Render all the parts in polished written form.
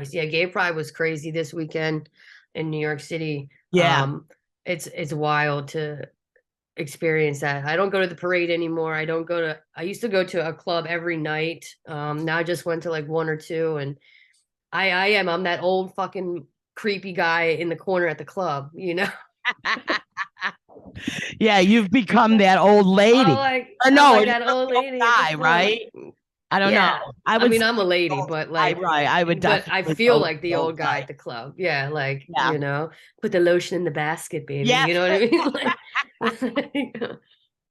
Nice. Yeah, Gay Pride was crazy this weekend in New York City. Yeah. It's wild to experience that. I don't go to the parade anymore. I used to go to a club every night. Now I just went to like one or two, and I'm that old fucking creepy guy in the corner at the club, you know? Yeah, you've become that old Oh, lady. like Or I'm no, like you're that old the old lady at the guy, club. right? I don't know. Yeah. I I would mean, say I'm a lady, but like, right. I would but I definitely feel go with like the the old old guy guy. at the club. Yeah, like, Yeah. put the lotion in the basket, baby. Yeah. You know what I mean?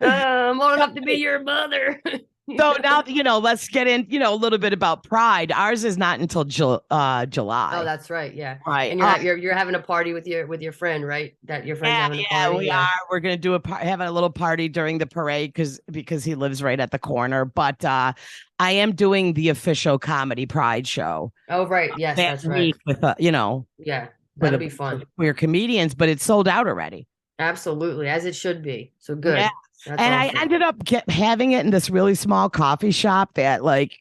I'm old enough to be your mother. You So know? now, let's get in, a little bit about Pride. Ours is not until Oh, July. that's right. Yeah. Right. And you're having a party with your friend, right? That your friend's Yeah, having a yeah, party. we Yeah. are. We're gonna having a little party during the parade because he lives right at the corner. But I am doing the official comedy Pride show Oh, right. Yes, that that's right. week with Yeah. with That'll a be bunch of fun. queer comedians, but it's sold out already. Absolutely, as it should be. So Yeah, good. That's and I awesome. ended up having it in this really small coffee shop that like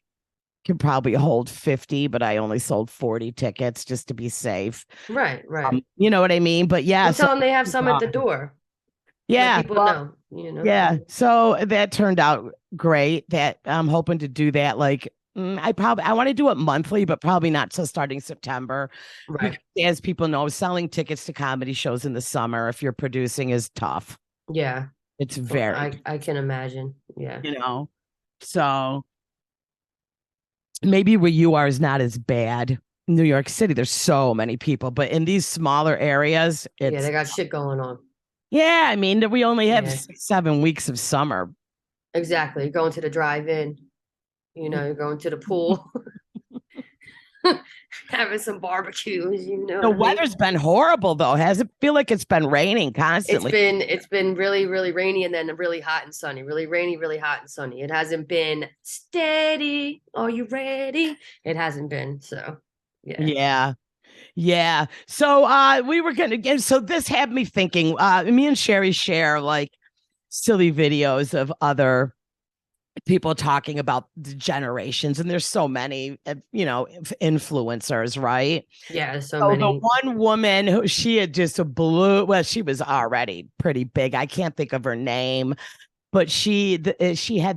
could probably hold 50, but I only sold 40 tickets just to be safe. Right, right. You know what I mean? But yeah, Well, so tell them they have some at the door. Let yeah, people well, know, you know? yeah. So that turned out great. That I'm hoping to do that. Like, I want to do it monthly, but probably not till starting September. Because Right. as people know, selling tickets to comedy shows in the summer, if you're producing, is tough. Yeah. It's Well, very, I can imagine. Yeah. you know. So maybe where you are is not as bad. New York City, there's so many people, but in these smaller areas, Yeah, it's they got shit going on. yeah. I mean, we only have Yeah. 6, 7 weeks of summer. Exactly. You're going to the drive-in, you're going to the pool, having some barbecues, you know The what I mean? weather's been horrible though. Has it feel like it's been raining It's constantly? been it's been really, really rainy and then really hot and sunny. Really rainy, really hot and sunny. It hasn't been steady. Are you ready? It hasn't been. So yeah. Yeah. Yeah. So we were gonna get so this had me thinking, me and Sheri share like silly videos of other people talking about the generations, and there's so many influencers, right? Yeah, there's so So the many. one woman who she had just a blew, well, she was already pretty big. I can't think of her name, but she had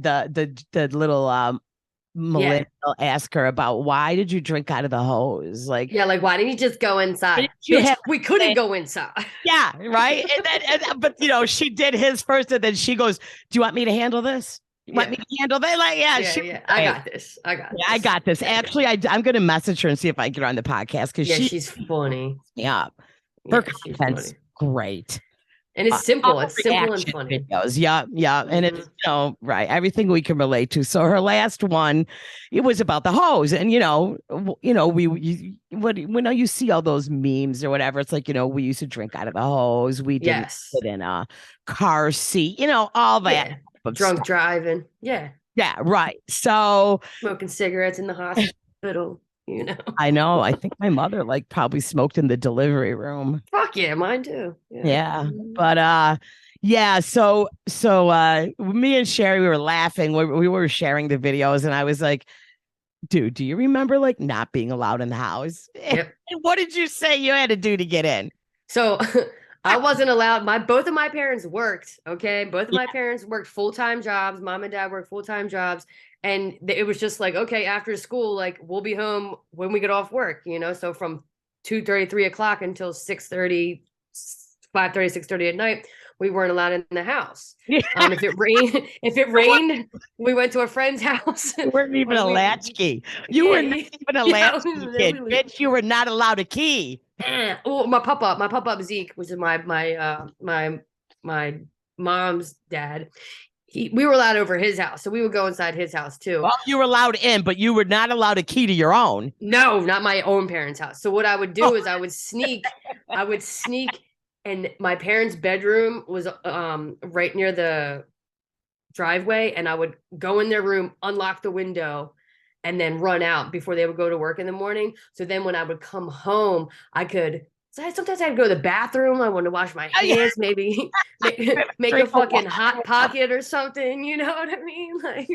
the little Yeah. millennial ask her about why did you drink out of the hose? Like, Yeah, like why didn't you just go inside? did you Bitch, have we couldn't go inside. yeah, right. But she did his first, and then she goes, "Do you want me to handle this? You want me Yeah. to handle that?" Like, yeah, Yeah, she yeah. was I great. got this. I got Yeah, I this. got this. Yeah. Actually, I'm going to message her and see if I can get her on the podcast because Yeah, she, she's funny. yeah, her Yeah, she's content's funny. great. And it's All simple. It's simple and reaction funny. videos. Yeah, yeah. And it's, Hmm. right. Everything we can relate to. So her last one, it was about the hose. And, you see all those memes or whatever, it's like, we used to drink out of the hose. We didn't Yes. sit in a car seat, all that Yeah. type of Drunk stuff. driving. Yeah. Yeah, right. So Smoking cigarettes in the hospital. I know, I think my mother like probably smoked in the delivery room. Fuck yeah, mine too. Yeah. Yeah. Mhm. But yeah, so me and Sheri we were laughing. We were sharing the videos and I was like, dude, do you remember like not being allowed in the house? Yep. And what did you say you had to do to get in? So I wasn't allowed. My both of my parents worked. Okay, both of Yeah, my parents worked full-time jobs. Mom and dad worked full-time jobs, and it was just like, okay, after school, like we'll be home when we get off work. So from 2:30, 3 o'clock until 6:30, 5:30, 6:30 at night, we weren't allowed in the house. yeah. If it rained, if it rained, we went to a friend's house. You weren't even Or a we, latchkey. You yeah, were not yeah, even a yeah, latchkey kid, literally. bitch. You were not allowed a key. Oh, my pop-up Zeke, which is my mom's dad. We were allowed over his house, so we would go inside his house too. Well, you were allowed in, but you were not allowed a key to your own. No, not my own parents' house. So what I would Oh, do is I would sneak, and my parents' bedroom was right near the driveway, and I would go in their room, unlock the window, and then run out before they would go to work in the morning. So then when I would come home, I could. So sometimes I'd go to the bathroom. I wanted to wash my yeah. hands, maybe make a Drink of fucking hot water. pocket or something. You know what I mean? Like,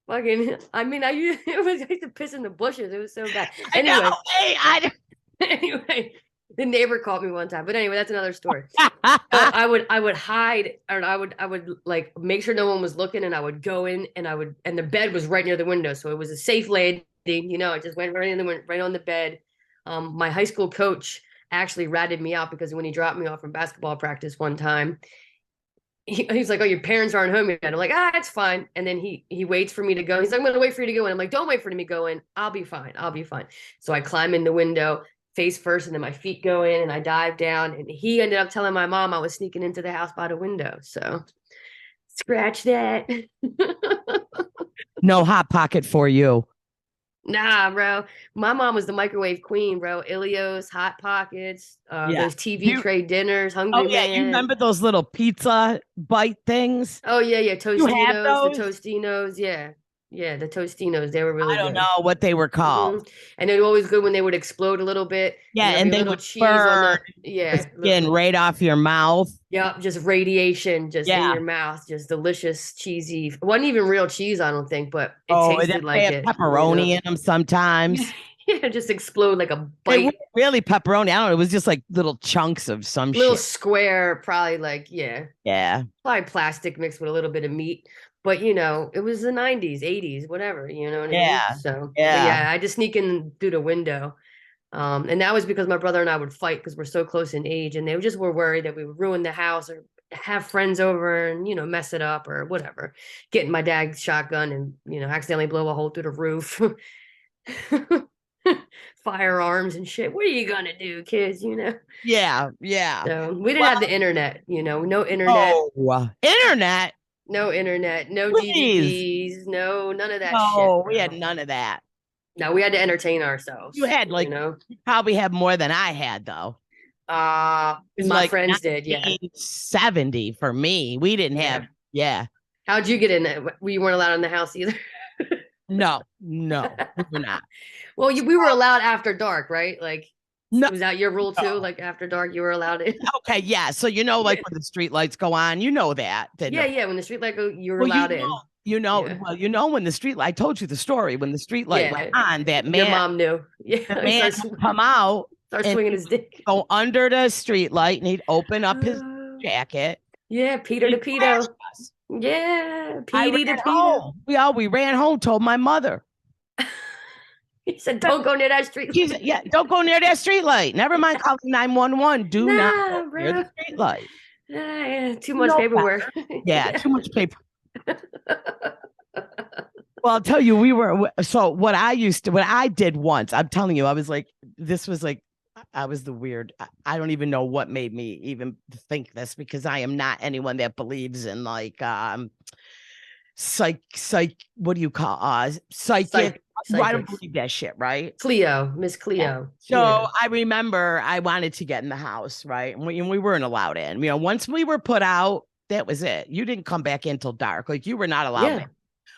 Fucking, I mean, I used to piss in the bushes. It was so bad. I know. Anyway, Hey, anyway, the neighbor caught me one time. But anyway, that's another story. So I, I would hide, or I would like make sure no one was looking, and I would go in, and and the bed was right near the window, so it was a safe landing. I just went right in the went right on the bed. My high school coach actually ratted me out because when he dropped me off from basketball practice one time, he's like, "Oh, your parents aren't home yet." I'm like, "Ah, it's fine." And then he waits for me to go. He's like, "I'm gonna wait for you to go in." I'm like, "Don't wait for me to go in. I'll be fine. I'll be fine." So I climb in the window face first, and then my feet go in, and I dive down. And he ended up telling my mom I was sneaking into the house by the window. So scratch that. no hot pocket for you. Nah, bro. My mom was the microwave queen, bro. Ilios, Hot Pockets, Yeah. those TV You tray dinners, oh Hungry yeah, you Man. remember those little pizza bite things? Oh yeah, yeah, You had Tostinos, the those? Tostinos, yeah, yeah, the Tostinos, they were really I don't good. know what they were called. And they were always good when they would explode a little bit, Yeah, and there'd be and a they little would cheese on burn the, the yeah, skin right off your mouth. yeah, just radiation just in Yeah. your mouth, just delicious, cheesy. It wasn't even real cheese, I don't think, but it Oh, and then tasted they like had it. pepperoni in them sometimes. Yeah, just explode like a They weren't bite, really pepperoni. I don't know. It was just like little chunks of some little shit. square, probably like, yeah, Yeah. probably plastic mixed with a little bit of meat. But it was the 90s, 80s, whatever, you know what I mean? Yeah. So, but Yeah. yeah, I just sneak in through the window. And that was because my brother and I would fight because we're so close in age, and they just were worried that we would ruin the house or have friends over and mess it up or whatever. Getting my dad's shotgun and accidentally blow a hole through the roof. Firearms and shit. What are you gonna do, kids? Yeah. Yeah. So we didn't Well, have the internet. No internet, no. Internet, no internet, no please. DVDs, no none of that shit, No, we had bro. none of that. No, we had to entertain You ourselves. had like you probably had more than I had though. In My like friends did, yeah, 1970 for me. We didn't have, yeah. yeah. How'd you get in it? We weren't allowed in the house either. No, no, we were not. Well, we were allowed after dark, right? Like, No, was that your rule too? no. Like after dark, you were allowed in. Okay, yeah. So like Yeah, when the street lights go on, you know that. Didn't yeah, it? yeah. When the street light go, you were Well, allowed in. Yeah, when the street light, I told you the story when the street light went yeah. on, Your mom knew. the Yeah, he man starts would come out start and swinging he'd his dick. go under the street light and he'd open up his jacket. Yeah, Peter He'd to flash Peto. us. Yeah, I Petey to ran Peter. home. We ran home, told my mother. He said, "Don't go near that street She's light." yeah, don't go near that street light. Never mind calling 911. Do not go Nah, near the bro. street light. Yeah, too much No paperwork. better. Yeah, Yeah. too much paper. Well, I'll tell you, so what I did once, I'm telling you, I was like, this was like, I was the weird. I don't even know what made me even think this because I am not anyone that believes in like, what do you call, psychic? I don't Psychics. believe that shit, right? Cleo, Miss Yeah. Cleo. So Yeah. I remember I wanted to get in the house, right? And we weren't allowed in. Once we were put out, that was it. You didn't come back in till dark. Like you were not allowed Yeah. back.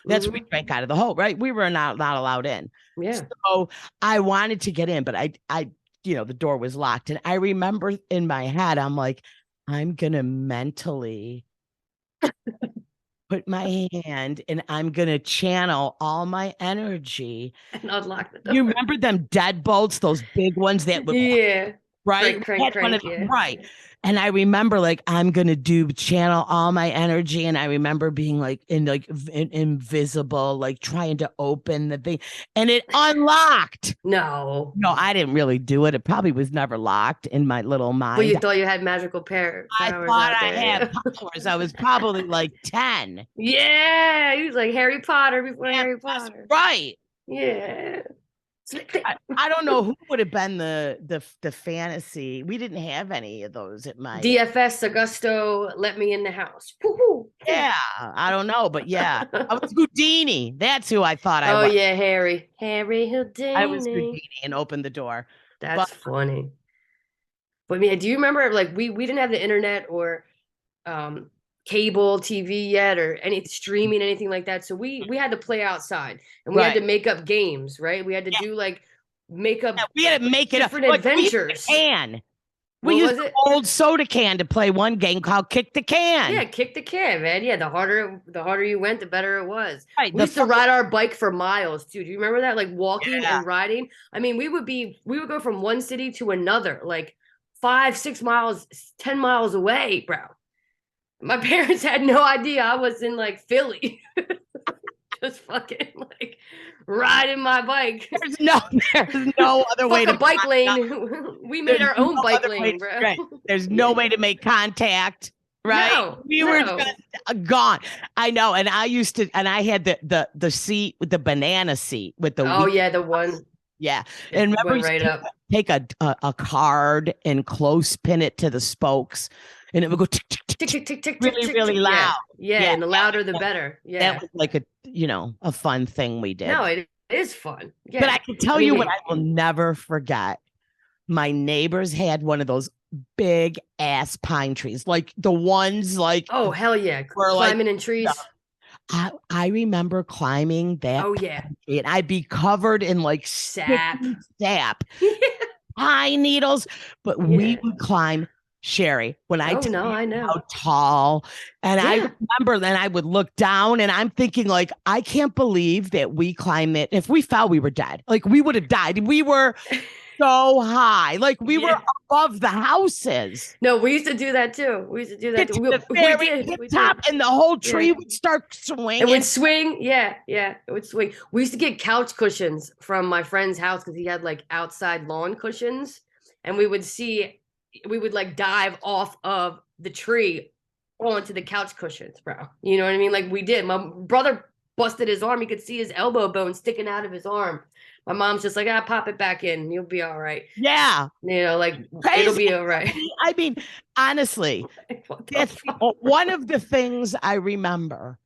That's we drank out of the hole, right? We were not allowed in. Yeah. So I wanted to get in, but the door was locked. And I remember in my head, I'm like, I'm gonna mentally put my hand and I'm gonna channel all my energy. And unlock the You door. remember them deadbolts, those big ones that would Yeah. right? Crank, We crank, had one of crank. Yeah. right. And I remember like I'm gonna do channel all my energy, and I remember being like invisible, like trying to open the thing, and it unlocked. No. No, I didn't really do it. It probably was never locked in my little But you mind. thought you had magical I powers thought out I had there. powers. I was probably like 10. Yeah. He was like Harry Potter before Yeah, Harry that's Potter. right. Yeah. I don't know who would have been the fantasy. We didn't have any of those at my DFS Augusto let me in the house. Woo-hoo. yeah, I don't know, but yeah, I was Houdini. That's who I thought I Oh was. yeah, Harry I was Houdini. Houdini and opened the door. But That's funny. But yeah, do you remember like we didn't have the internet or um cable TV yet or any streaming anything like that. So we had to play outside and we had right, to make up games, right? We had to yeah, do like make up we had to make it up. different Like we had a adventures. can. We What used was an it? old soda can to play one game called Kick the Yeah, Can. kick the can, man. Yeah, the harder you went, the better it was. Right. We used to ride our bike for miles too. Do you remember that? Like walking Yeah. and riding. I mean, we would go from one city to another, like 5, 6 miles, 10 miles away, bro. My parents had no idea I was in like Philly. Just fucking like riding my bike. There's no, there's no other way Fuck a to bike contact. lane. We made There's our no own bike other way. lane, bro. Right. There's no Yeah. way to make contact. Right. No, We were just no. gone. I know. And I used to, and I had the seat with the banana seat with the Oh wheel. yeah, the one Yeah. it And remember, went you right used up. to take a card and close pin it to the spokes, and it would go tick, tick, tick, Tick tick, tick tick tick tick really, tick really tick. loud. Yeah, yeah, Yeah. and the louder the better. That Yeah. was like a fun thing we did. No, it is fun. But Yeah. I can I tell mean, you what I will never forget. My neighbors had one of those big ass pine trees, like the ones like oh hell yeah, were like, climbing in trees. I remember climbing that Oh yeah, pine tree and I'd be covered in like sap. sticky sap, pine needles, but we Yeah. would climb. Sheri, when I Oh tell no, you I know. how tall, and I Yeah. remember then I would look down and I'm thinking, like, I can't believe that we climbed it. If we fell, we were dead. Like, we would have died. We were so high. Like, we were Yeah. above the houses. No, we used to do that too. We used to do that Get too. to the We very did. tip We did. top, and the whole Yeah. tree would start It would swinging. swing. Yeah, yeah. It would swing. We used to get couch cushions from my friend's house because he had like outside lawn cushions. And we would like dive off of the tree onto the couch cushions, bro. You know what I mean? Like we did. My brother busted his arm. You could see his elbow bone sticking out of his arm. My mom's just like, pop it back in. You'll be all right. Yeah. You know, like it'll Crazy. be all right. I mean, honestly, that's one of the things I remember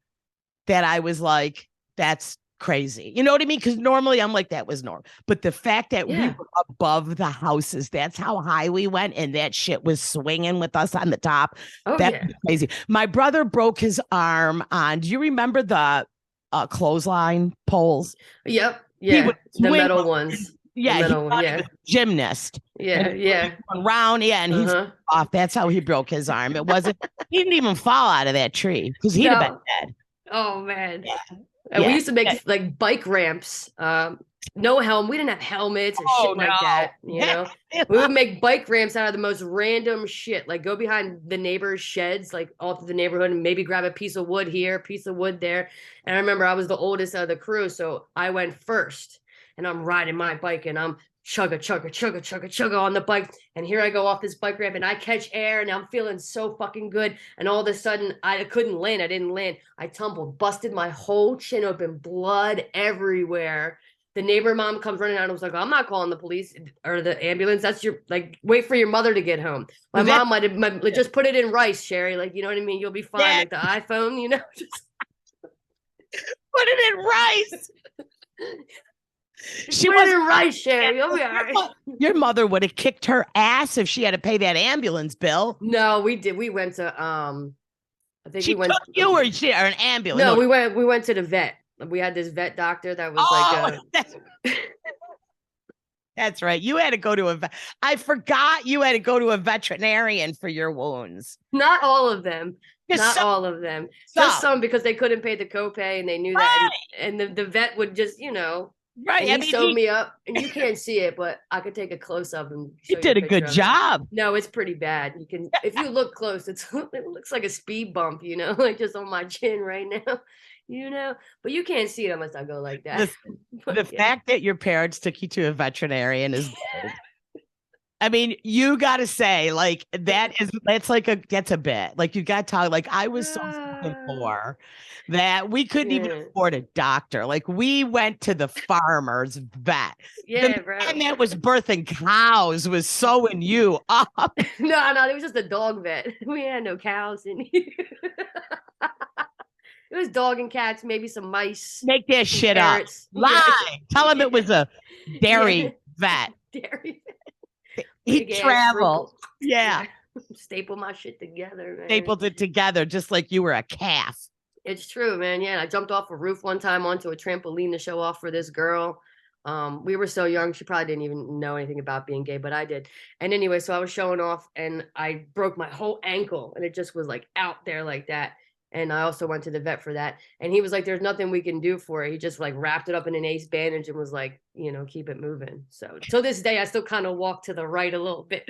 that I was like, that's crazy. You know what I mean? Because normally I'm like, that was normal. But the fact that we Yeah. were above the houses, that's how high we went, and that shit was swinging with us on the top. Oh That yeah. was crazy. My brother broke his arm on, do you remember the clothesline poles? Yep. He Yeah. would The swing. metal ones. The Yeah, he metal one. thought he Yeah. was a gymnast. Yeah. And Yeah. around, yeah, and he's Uh-huh. off. That's how he broke his arm. It wasn't, he didn't even fall out of that tree because he'd have been No. dead. Oh man. Yeah. And we Yeah. used to make like bike ramps. No helm. We didn't have helmets or Oh shit like no. that. You know, we would make bike ramps out of the most random shit. Like go behind the neighbors' sheds, like all through the neighborhood, and maybe grab a piece of wood here, piece of wood there. And I remember I was the oldest of the crew, so I went first, and I'm riding my bike, and I'm chugga chugga chugga chugga chugga on the bike, and here I go off this bike ramp, and I catch air, and I'm feeling so fucking good, and all of a sudden I couldn't land. I didn't land. I tumbled, busted my whole chin open, blood everywhere. The neighbor mom comes running out and was like, I'm not calling the police or the ambulance. That's your, like, wait for your mother to get home. My mom might have like, just put it in rice, Sheri. Like, you know what I mean? You'll be fine. Yeah. Like the iPhone, you know? Just Put it in rice. she put it in rice, Sheri. You'll be all right. Your mother would have kicked her ass if she had to pay that ambulance bill. No, we did. We went to I think She we went took you or an ambulance. No, we went to the vet. We had this vet doctor that was that's right. You had to go to a vet. I forgot you had to go to a veterinarian for your wounds. not all of them. Just Not all of them. Just some because they couldn't pay the copay and they knew that. And the vet would just, right. and he sewed me up. And you can't see it, but I could take a close up and show You did a good job. No, it's pretty bad. You can, if you look close, it looks like a speed bump, like just on my chin right now, but you can't see it unless I go like that. The fact that your parents took you to a veterinarian is good. I mean, you got to say, like, that's a bit. Like, you got to talk, like, I was so fucking poor that we couldn't even afford a doctor. Like, we went to the farmer's vet. Yeah, the bro. man that was birthing cows was sewing you up. No, it was just a dog vet. We had no cows in here. It was dog and cats, maybe some mice. Make that shit carrots. up. Lie. Tell him it was a dairy vet. Dairy vet. He traveled. Yeah. Staple my shit together, man. Stapled it together just like you were a calf. It's true, man. Yeah, I jumped off a roof one time onto a trampoline to show off for this girl. We were so young, she probably didn't even know anything about being gay, but I did. And anyway, so I was showing off and I broke my whole ankle and it just was like out there like that. And I also went to the vet for that. And he was like, there's nothing we can do for it. He just like wrapped it up in an ace bandage and was like, keep it moving. So till this day, I still kind of walk to the right a little bit.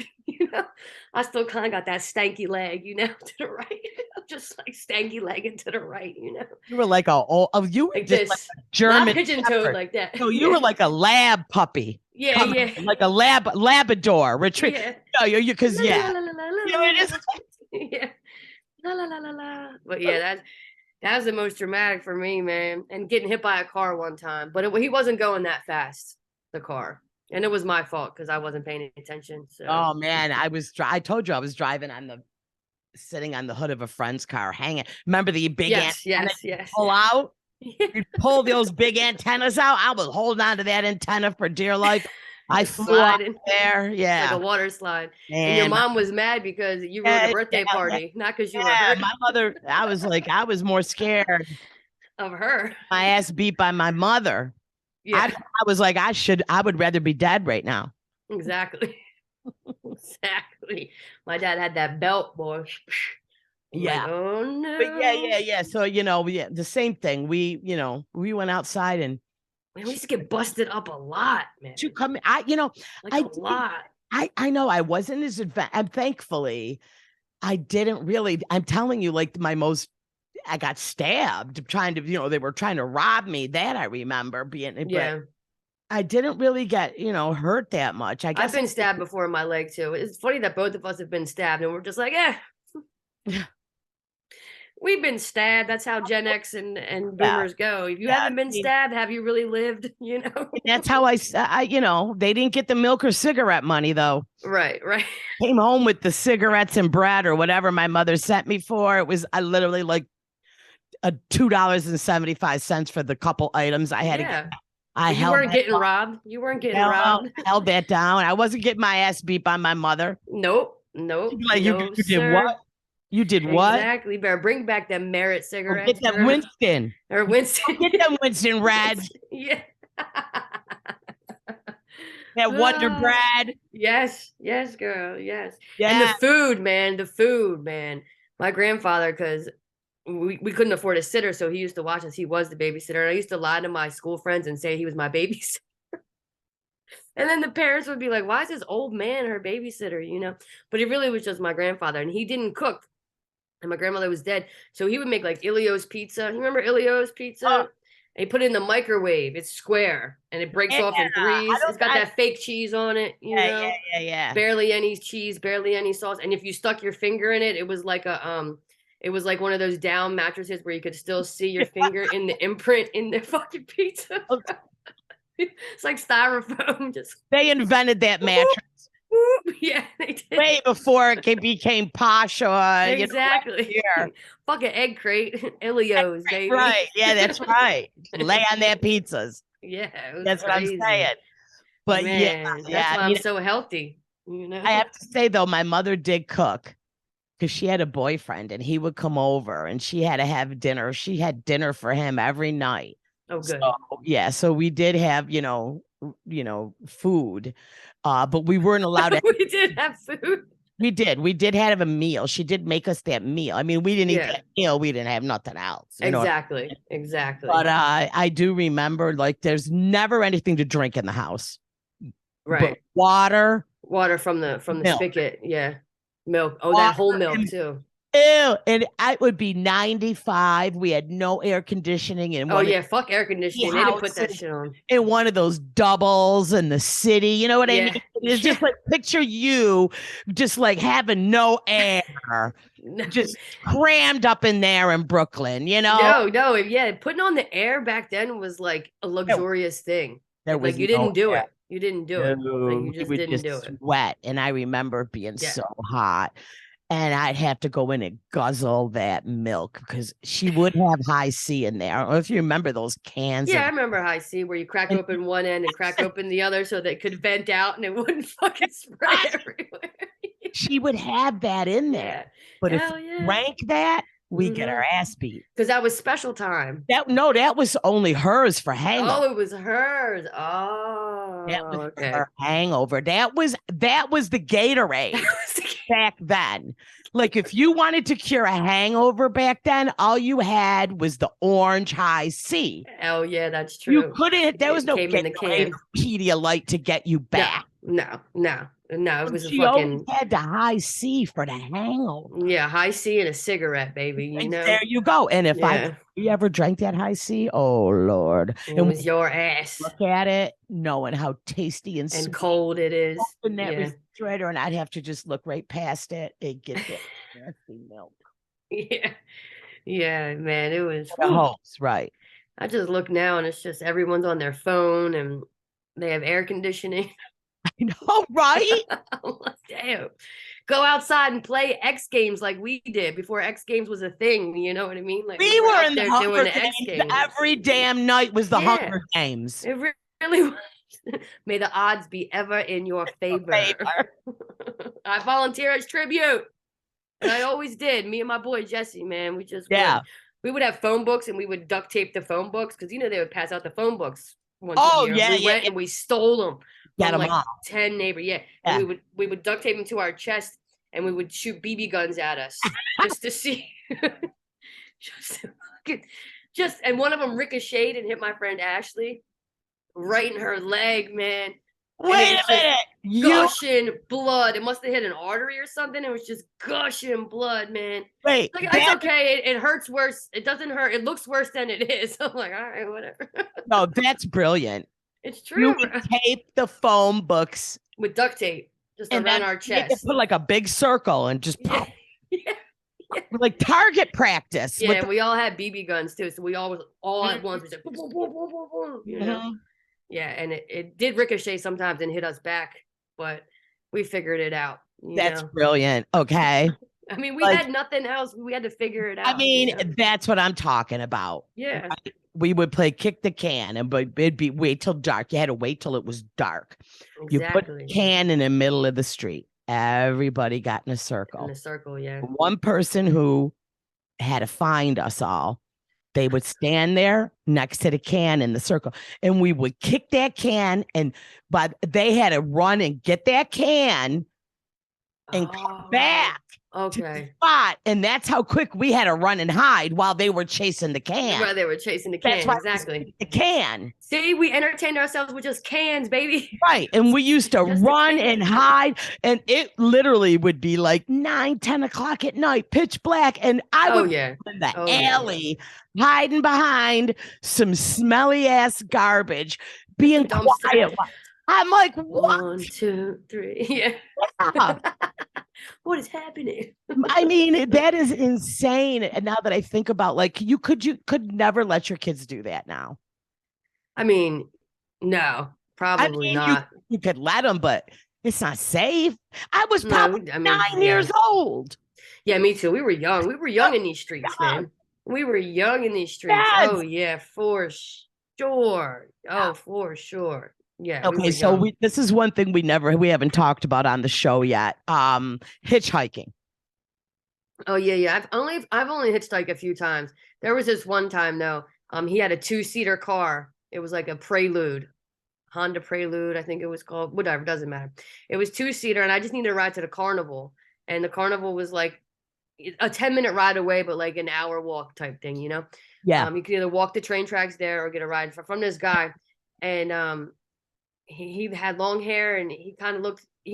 I still kind of got that stanky leg, to the right. Just like stanky legging to the right. You were like you were Like just like this, a not German pigeon toed like that. No, you were like a lab puppy. Yeah, yeah, like a Labrador retrieve. yeah. No, you because La, yeah, la, la, la, la, you know la, it is. yeah. La, la, la, la, la. But yeah, that was the most dramatic for me, man. And getting hit by a car one time, but he wasn't going that fast, the car, and it was my fault because I wasn't paying attention. So. Oh man, I told you I was sitting on the hood of a friend's car, hanging. Remember the big antenna yes. pull out? You pull those big antennas out. I was holding on to that antenna for dear life. I flew out there. Yeah. Like a water slide. And your mom was mad because you were at a birthday party, not because you were hurt. My mother, I was more scared of her. My ass beat by my mother. Yeah. I was like, I would rather be dead right now. Exactly. Exactly. My dad had that belt, boy. Yeah. Like, oh no. But yeah. So the same thing. We went outside and man, we used to get busted up a lot, man. To come, a lot. I know I wasn't as advanced. And thankfully, I didn't really. I'm telling you, like I got stabbed trying to. They were trying to rob me. That I remember being. Yeah. I didn't really get, hurt that much. I guess I've been stabbed before in my leg too. It's funny that both of us have been stabbed and we're just like, we've been stabbed. That's how Gen X and boomers go. If you haven't been stabbed, have you really lived? That's how I they didn't get the milk or cigarette money though. Right. Came home with the cigarettes and bread or whatever my mother sent me for. It was I literally like a $2.75 for the couple items I had to get. You weren't getting robbed. You weren't getting robbed. Held that down. I wasn't getting my ass beat by my mother. Nope. Like you did what? You did what? Exactly. Better bring back them Merit cigarettes. Get them Winston. Or Winston. Get them Winston Reds. Yeah. That Wonder Bread. Yes, girl. Yes. Yeah. And the food, man. My grandfather, because we couldn't afford a sitter, so he used to watch us. He was the babysitter. And I used to lie to my school friends and say he was my babysitter. And then the parents would be like, why is this old man her babysitter, But he really was just my grandfather. And he didn't cook. And my grandmother was dead. So he would make like Ilio's pizza. You remember Ilio's pizza? Oh. And he put it in the microwave. It's square. And it breaks off in threes. It's got that fake cheese on it, Yeah. Barely any cheese, barely any sauce. And if you stuck your finger in it, it was like it was like one of those down mattresses where you could still see your finger in the imprint in the fucking pizza. It's like styrofoam. They invented that mattress. Yeah, they did. Way before it became posh or exactly. Fucking egg crate, Ilio's, baby. Right? Yeah, that's right. Lay on their pizzas. Yeah, that's crazy. What I'm saying. But man, that's why I'm so healthy. I have to say though, my mother did cook. Because she had a boyfriend and he would come over and she had to have dinner. She had dinner for him every night. Oh, good. So we did have, food. But we weren't allowed to. We did have food. We did have a meal. She did make us that meal. I mean, we didn't eat that meal. We didn't have nothing else. Exactly. But I do remember like there's never anything to drink in the house. Right. But water from the spigot. Yeah. Milk. Oh, that whole milk too. Ew. And I would be 95. We had no air conditioning. And fuck air conditioning. They didn't put that shit on. In one of those doubles in the city. You know what I mean? It's just like picture you just like having no air. Just crammed up in there in Brooklyn, No, yeah. Putting on the air back then was like a luxurious thing. Like you didn't do it. You didn't do it. Like you just didn't do it. Sweat. And I remember being so hot. And I'd have to go in and guzzle that milk because she would have high C in there. I don't know if you remember those cans. Yeah, I remember high C where you crack open one end and crack open the other so they could vent out and it wouldn't fucking spray everywhere. She would have that in there. But if you drank that, we get our ass beat. Because that was special time. That was only hers for hangover. Oh, it was hers. That Oh, was for okay. her hangover. That was the Gatorade back then. Like if you wanted to cure a hangover back then, all you had was the orange high C. Oh yeah, that's You true. couldn't. There was It no came in the Gatorade can. or Pedialyte to get you back. No. It was a She always fucking had the high C for the hangover. high C and a cigarette, baby. You And know. there you go. And if Yeah, you ever drank that high C, oh Lord. it And was your ass look at it, knowing how tasty and and sweet cold it is. in that Yeah, refrigerator, and I'd have to just look right past it and get that nasty milk. yeah, yeah, man. It was. The hopes, right? I just look now and it's just everyone's on their phone and they have air conditioning. I know, right? I'm like, damn. Go outside and play X Games like we did before X Games was a thing. You know what I mean? Like We were out in the there Hunger doing the Games X Games. every damn night was the Yeah. Hunger Games. It really was. May the odds be ever in your favor. I volunteer as tribute. And I always did. Me and my boy Jesse, man, we just we would have phone books and we would duct tape the phone books because they would pass out the phone books once a year. We went and we stole them from like all. 10 neighbors. Yeah. And we would duct tape them to our chest and we would shoot BB guns at us just to see. And one of them ricocheted and hit my friend Ashley right in her leg, man. Wait a minute. Gushing blood. It must have hit an artery or something. It was just gushing blood, man. Wait. Like, it's okay. It hurts worse. It doesn't hurt. It looks worse than it is. I'm like, all right, whatever. No, that's brilliant. It's true. You would tape the phone books with duct tape just around our chest. Put like a big circle and just like target practice. Yeah, and we all had BB guns too. So we all at once. Just, boom, boom, boom, boom, boom, boom, you know? Yeah, and it did ricochet sometimes and hit us back, but we figured it out. That's brilliant. Okay. I mean, we had nothing else. We had to figure it out. I mean, that's what I'm talking about. Yeah. Right? We would play kick the can, but it'd be wait till dark. You had to wait till it was dark. Exactly. You put the can in the middle of the street. Everybody got in a circle. In a circle, yeah. One person who had to find us all, they would stand there next to the can in the circle, and we would kick that can, but they had to run and get that can and come back to the spot. And that's how quick we had to run and hide while they were chasing the can. While they were chasing the can, exactly. The can. See, we entertained ourselves with just cans, baby. Right. And we used to run and hide, and it literally would be like 9, 10 o'clock at night, pitch black. And I would be in the alley, hiding behind some smelly ass garbage, being quiet. I'm like, what? 1, 2, 3. Yeah. What is happening? I mean, that is insane. And now that I think about, like, you could never let your kids do that now. I mean, no, probably not. You could let them, but it's not safe. I was probably 9 years old. Yeah, me too. We were young. We were young in these streets, man. We were young in these streets. Yes. Oh yeah, for sure. Oh, for sure. Yeah. Okay, so this is one thing we haven't talked about on the show yet. Hitchhiking. Oh yeah. I've only hitchhiked a few times. There was this one time though. He had a 2-seater car. It was like a Prelude, Honda Prelude, I think it was called. Whatever, doesn't matter. It was 2-seater, and I just needed to ride to the carnival. And the carnival was like a 10-minute ride away, but like an hour walk type thing, you know? Yeah. You could either walk the train tracks there or get a ride from this guy. And he had long hair, and he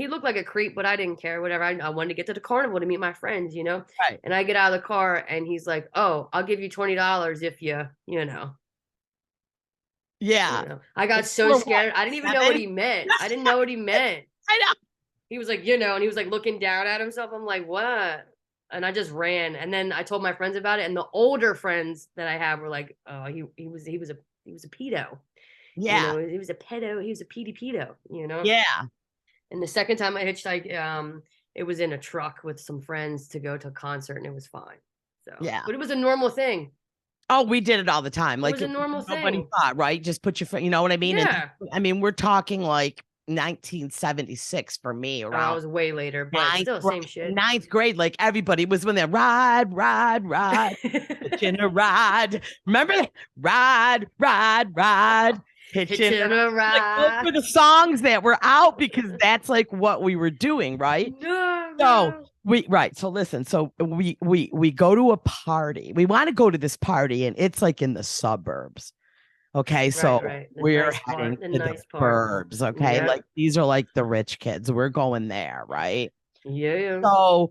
looked like a creep, but I didn't care, whatever. I wanted to get to the carnival to meet my friends, you know? Right. And I get out of the car, and he's like, oh, I'll give you $20 if you know. Yeah. You know? I got so scared. I didn't even know what he meant. I didn't know what he meant. I know. He was like, and he was like looking down at himself. I'm like, what? And I just ran. And then I told my friends about it. And the older friends that I have were like, oh, he was a pedo. Yeah. You know, he was a pedo. He was a pedo, you know? Yeah. And the second time I hitchhiked, it was in a truck with some friends to go to a concert, and it was fine. So yeah. But it was a normal thing. Oh, we did it all the time. Like it was a normal thing. Nobody thought, right? Just put your, you know what I mean? Yeah. And, I mean, we're talking like 1976 for me, I around was way later, but still same shit. ninth grade. Like everybody was when they ride, hitching a ride. Remember that? Ride, hitching a Hitching a like those ride. were the songs that were out because that's like what we were doing, right? No, So girl. so listen, so we go to a party. We want to go to this party, and it's like in the suburbs. Okay, Right, so right. The we're nice heading part. The to the nice part. burbs. Okay, Yep. like these are like the rich kids. We're going there, right? Yeah. So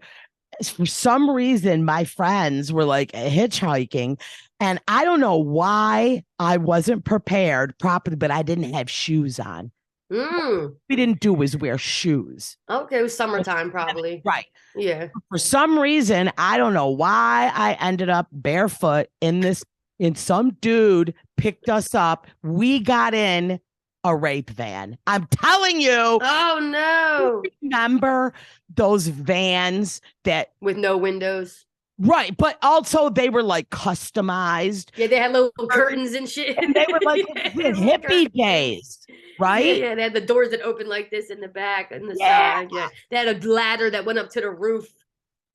for some reason, my friends were like hitchhiking, and I don't know why I wasn't prepared properly, but I didn't have shoes on. Mm. We didn't do was wear shoes. Okay, it was summertime probably. Right. Yeah. For some reason, I don't know why I ended up barefoot in this, and some dude picked us up. We got in a rape van. I'm telling you, Oh no. remember those vans that, With no windows. right, but also they were like customized. Yeah, they had little curtains and shit. And they were like Yeah, the little hippie curtains. days, Yeah, right? yeah. They had the doors that opened like this in the back and the Yeah. side. Yeah. They had a ladder that went up to the roof.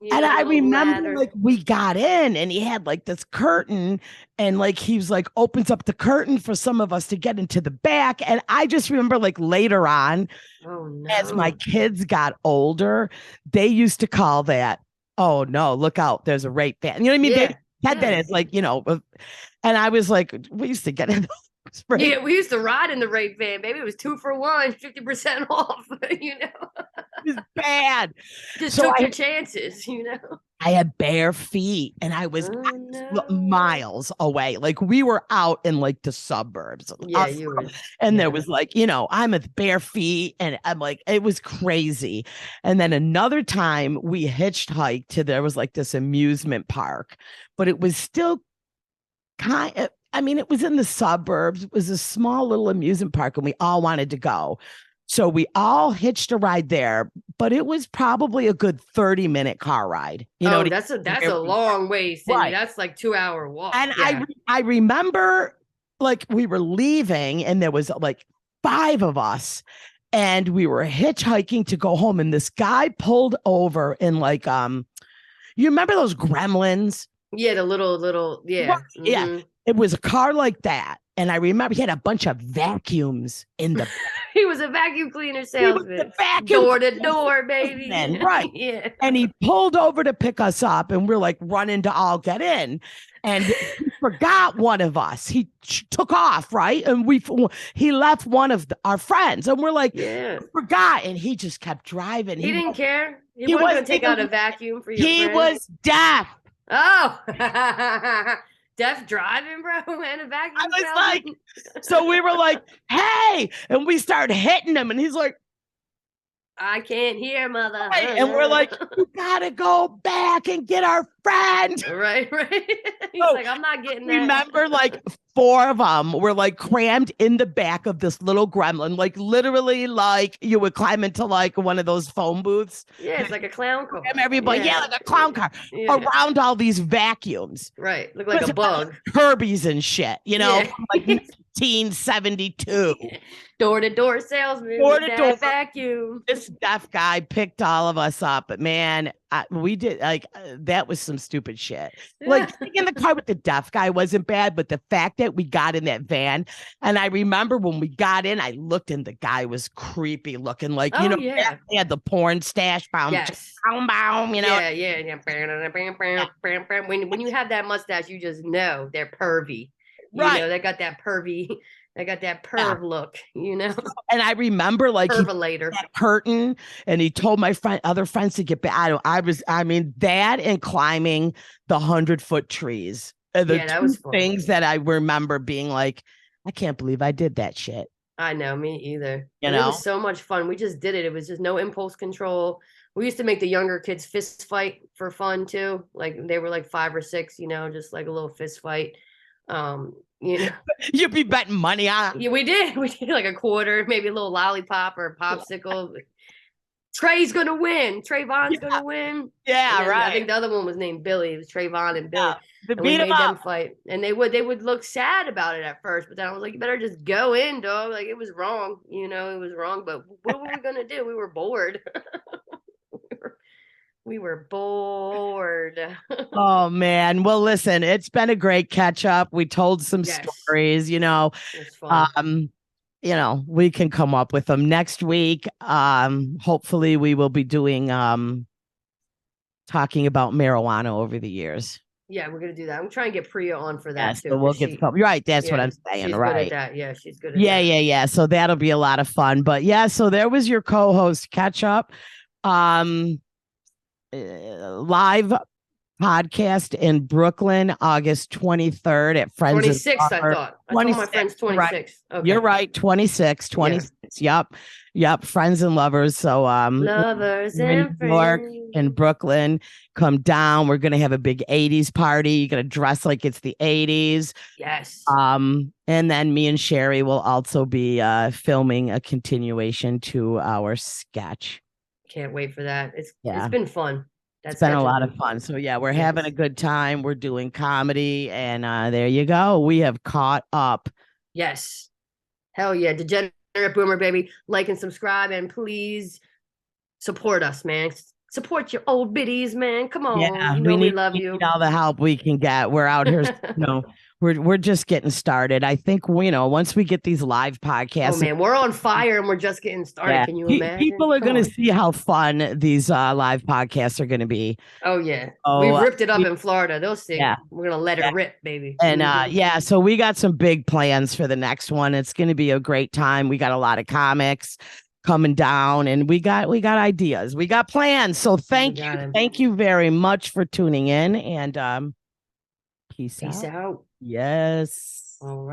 You And know, the I little remember ladder. like we got in and he had like this curtain and like he was like opens up the curtain for some of us to get into the back. And I just remember like later on, Oh as my no. kids got older, they used to call that, oh no, look out, there's a rape van. You know what I mean? They Yeah. had that Yeah. as like, and I was like, we used to get in those rape. Yeah, we used to ride in the rape van, baby. It was 2 for 1, 50% off, It was bad. Just So took your chances. I had bare feet and I was Oh no. miles away. Like we were out in like the suburbs. Yeah, you were. And there Yeah. was like, I'm with bare feet and I'm like, it was crazy. And then another time we hitchhiked to there was like this amusement park, but it was still kind of, I mean, it was in the suburbs. It was a small little amusement park and we all wanted to go. So we all hitched a ride there, but it was probably a good 30-minute car ride. Oh, that's a long way, Cindy. Right. That's like 2 hour walk. And Yeah. I remember like we were leaving and there was like 5 of us and we were hitchhiking to go home and this guy pulled over in like you remember those gremlins? Yeah, the little, yeah. Right. Yeah. Mhm. It was a car like that. And I remember he had a bunch of vacuums in the He was a vacuum cleaner he was salesman. the vacuum Door to door, baby. salesman, right. Yeah. And he pulled over to pick us up and we're like running to all get in and he forgot one of us. He took off, right? And he left one of our friends and we're like, Yeah. forgot. And he just kept driving. He didn't care. He he wasn't was going to take out a vacuum for your he friend. was deaf. Oh, deaf driving, bro, and a vacuum I was salesman? like, so we were like, hey, and we started hitting him and he's like, I can't hear, mother. right. And we're like, you gotta go back and get our friend. Right. He's So, like, I'm not getting that. remember like 4 of them were like crammed in the back of this little gremlin, like literally like you would climb into like one of those phone booths. Yeah, it's like a clown car. Everybody, yeah, like a clown car Yeah. around all these vacuums. Right. Look like a bug. Kirby's and shit, Yeah. from like 1972. Door to door salesman. Door Door to to door. vacuum. This deaf guy picked all of us up, but man, we did like that was some stupid shit. Like sitting in the car with the deaf guy wasn't bad, but the fact that we got in that van, and I remember when we got in, I looked and the guy was creepy looking, like Oh, yeah. he had the porn stash, Yes. boom, Yeah. When you have that mustache, you just know they're pervy. Right. They got that pervy. They got that perv look. And I remember like he Pervolator. that curtain, and he told my other friends to get back. I mean, that and climbing the 100-foot trees. Yeah, that was fun. Things that I remember being like, I can't believe I did that shit. I know, me either. It was so much fun. We just did it. It was just no impulse control. We used to make the younger kids fist fight for fun too. Like they were like 5 or 6, just like a little fist fight. You'd be betting money on. Yeah, we did. We did like a quarter, maybe a little lollipop or a popsicle. Trey's gonna win. Trayvon's Yeah, gonna win. And yeah, then I right. think the other one was named Billy. It was Trayvon and Yeah, Billy. to And we beat him made them up. fight. And they would look sad about it at first, but then I was like, you better just go in, dog. Like it was wrong. It was wrong. But what were we gonna do? We were bored. We were bored. Oh man. Well, listen, it's been a great catch up. We told some Yes. stories, It was fun. um, we can come up with them next week. Hopefully we will be doing talking about marijuana over the years. Yeah, we're gonna do that. I'm trying to get Priya on for that Yes, too, so we'll because get some. Right, that's what yeah, I'm saying. she's good at Right. that. Yeah, she's good at Yeah, that. yeah, yeah. So that'll be a lot of fun. But yeah, so there was your co-host catch up. Um Live podcast in Brooklyn, August 23rd at Friends and 26th, I Lover. thought. I told my 26, friends right. 26. You're Okay. right. 26, Yeah. 26. Yep. Yep. Friends and lovers. So Lovers we're in and New York, friends. in Brooklyn. Come down. We're gonna have a big 80s party. You're gonna dress like it's the 80s. Yes. And then me and Sheri will also be filming a continuation to our sketch. Can't wait for that. It's Yeah. been fun. It's That been sketch a has lot been of fun. fun. So yeah, we're having a Yes. good time. We're doing comedy, and there you go. We have caught up. Yes. Hell yeah. Degenerate Boomer, baby. Like and subscribe, and please support us, man. Support your old biddies, man. Come on. Yeah, You we know we need love we need you. all the help we can get. We're out here, we're just getting started. I think once we get these live Oh podcasts, man, we're on fire and we're just getting started. yeah, Can you imagine? people are Come going to on. see how fun these live podcasts are going to be. Oh yeah. Oh, We've ripped it up in Florida. They'll see. yeah, We're gonna let it yeah. rip, baby. And Hmm. yeah, so we got some big plans for the next one. It's going to be a great time. We got a lot of comics coming down, and we got ideas. We got plans. So We thank you. got him. Thank you very much for tuning in, and peace Peace out. out. Yes. All right.